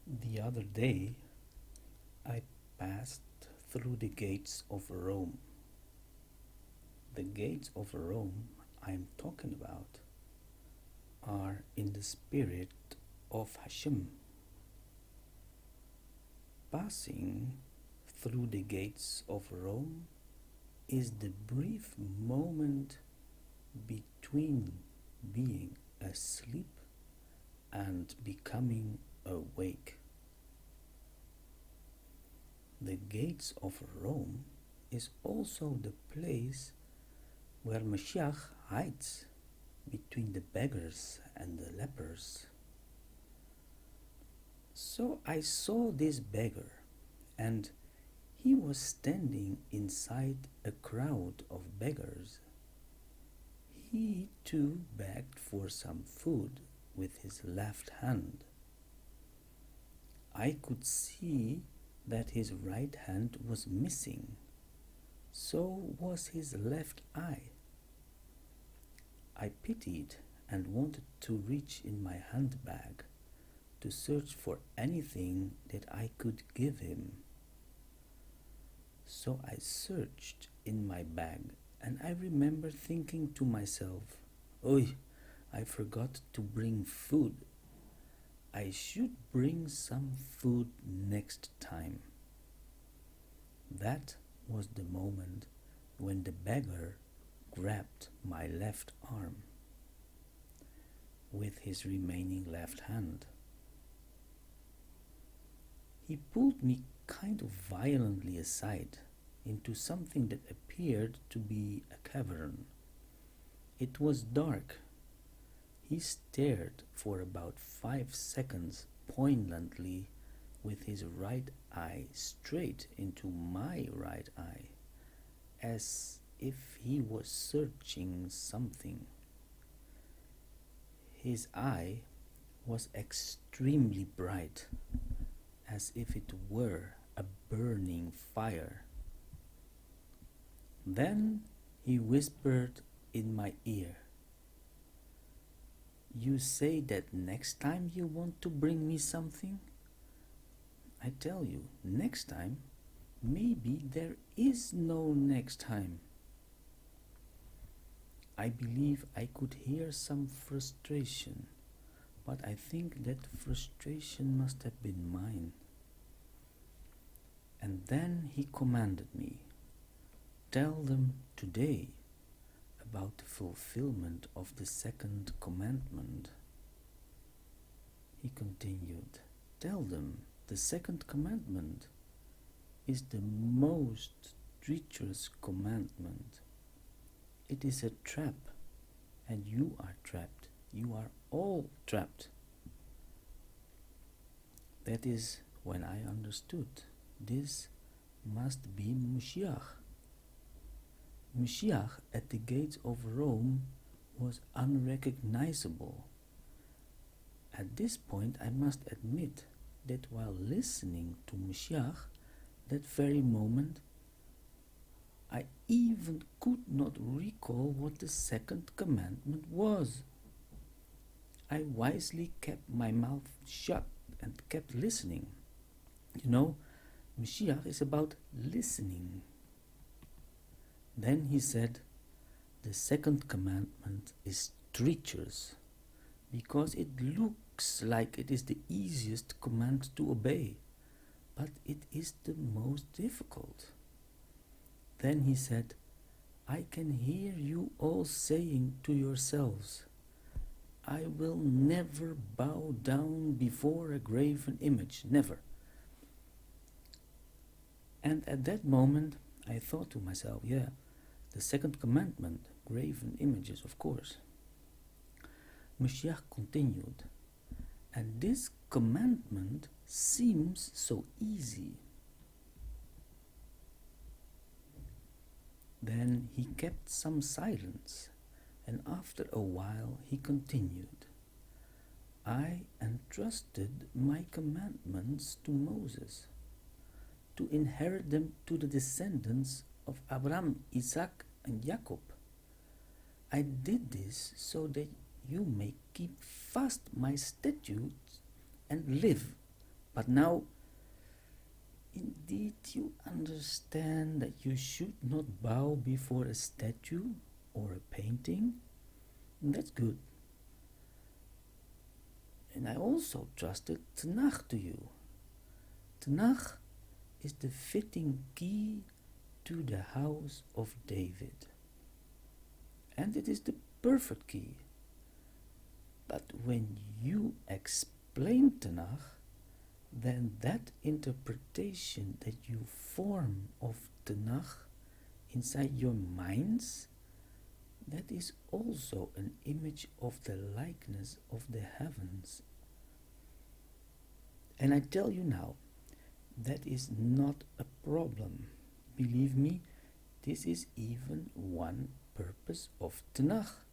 The other day, I passed through the gates of Rome. The gates of Rome I'm talking about are in the spirit of Hashem. Passing through the gates of Rome is the brief moment between being asleep and becoming awake. The gates of Rome is also the place where Mashiach hides between the beggars and the lepers. So I saw this beggar, and he was standing inside a crowd of beggars. He too begged for some food with his left hand. I could see that his right hand was missing. So was his left eye. I pitied and wanted to reach in my handbag to search for anything that I could give him. So I searched in my bag, and I remember thinking to myself, "Oi, I forgot to bring food. I should bring some food next time." That was the moment when the beggar grabbed my left arm with his remaining left hand. He pulled me kind of violently aside into something that appeared to be a cavern. It was dark. He stared for about 5 seconds poignantly with his right eye straight into my right eye, as if he was searching something. His eye was extremely bright, as if it were a burning fire. Then he whispered in my ear, "You say that next time you want to bring me something? I tell you, next time, maybe there is no next time." I believe I could hear some frustration, but I think that frustration must have been mine. And then he commanded me, "Tell them today about the fulfillment of the second commandment." He continued, "Tell them the second commandment is the most treacherous commandment. It is a trap, and you are trapped. You are all trapped." That is when I understood this must be Moshiach. Mashiach at the gates of Rome was unrecognizable. At this point, I must admit that while listening to Mashiach, that very moment, I even could not recall what the second commandment was. I wisely kept my mouth shut and kept listening. You know, Mashiach is about listening. Then he said, "The second commandment is treacherous, because it looks like it is the easiest command to obey, but it is the most difficult." Then he said, "I can hear you all saying to yourselves, 'I will never bow down before a graven image,' never." And at that moment, I thought to myself, yeah, the second commandment, graven images, of course. Mashiach continued, "And this commandment seems so easy." Then he kept some silence, and after a while he continued, "I entrusted my commandments to Moses, to inherit them to the descendants of Abraham, Isaac, and Jacob. I did this so that you may keep fast my statutes and live But now, indeed, you understand that you should not bow before a statue or a painting. And that's good. And I also trusted Tanakh to you. Tanakh is the fitting key to the house of David. And it is the perfect key. But when you explain Tanakh, then that interpretation that you form of Tanakh inside your minds, that is also an image of the likeness of the heavens. And I tell you now, that is not a problem. Believe me, this is even one purpose of Tanakh,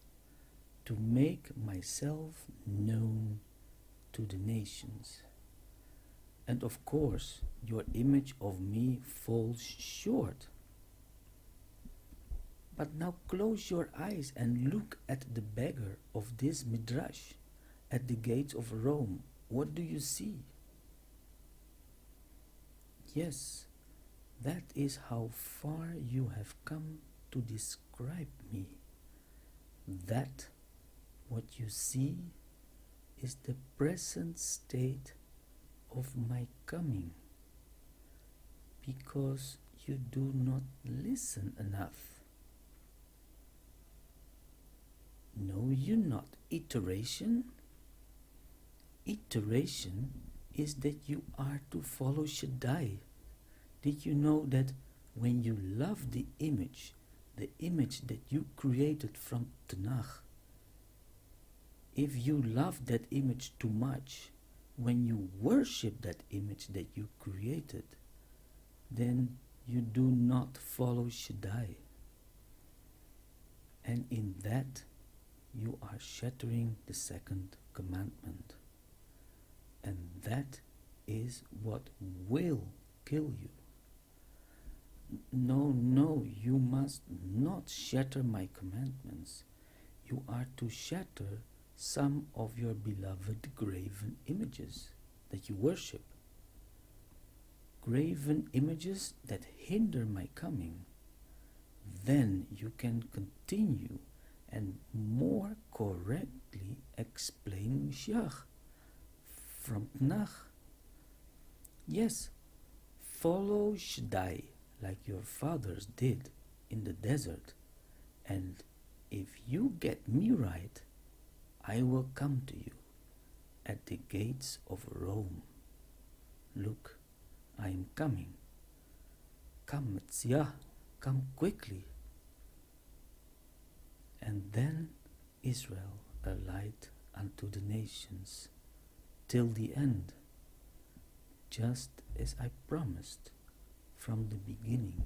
to make myself known to the nations. And of course, your image of me falls short. But now close your eyes and look at the beggar of this midrash at the gates of Rome. What do you see? Yes, that is how far you have come to describe me. That what you see is the present state of my coming, because you do not listen enough. Know you not iteration? Iteration is that you are to follow Shaddai. Did you know that when you love the image that you created from Tanakh, if you love that image too much, when you worship that image that you created, then you do not follow Shaddai. And in that, you are shattering the second commandment. And that is what will kill you. No, you must not shatter my commandments. You are to shatter some of your beloved graven images that you worship. Graven images that hinder my coming. Then you can continue and more correctly explain Mashiach from Tanakh. Yes, follow Shaddai like your fathers did in the desert, and if you get me right, I will come to you at the gates of Rome. Look, I am coming. Come, Messiah, come quickly. And then Israel a light unto the nations, till the end, just as I promised from the beginning.